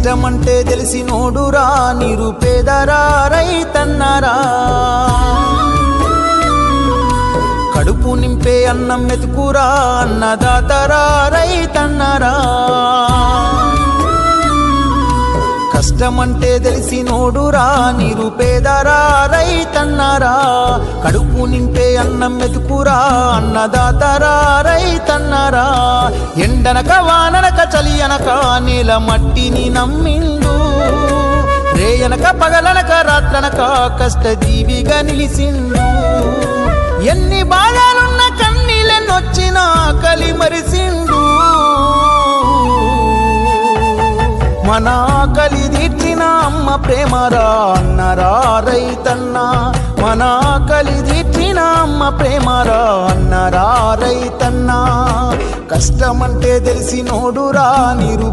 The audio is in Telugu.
కష్టమంటే తెలిసినోడురా నిరుపేదరా రైతన్నరా కడుపు నింపే అన్నం మెతుకురా అన్నదాతరా రైతన్నరా కష్టమంటే తెలిసినోడురా నిరుపేదరా రైతన్నరా కడుపు నింపే అన్నం మెతుకురా అన్నదాతరా రైతన్నరా ఎండనక వాననక చలి అనక నేల మట్టిని నమ్మిండు రేయనక పగలనక రాత్రనక కష్టజీవిగా నిలిసిండు ఎన్ని బాధలున్న కన్నీళ్ళెన్నొచ్చినా కలి మరిసిండు మన ఆకలి తీర్చిన అమ్మ ప్రేమరా అన్నరా రైతన్నా మన ఆకలి తీర్చిన అమ్మ ప్రేమరా అన్నరా రైతన్నా కష్టమంటే తెలిసినోడురా నిరు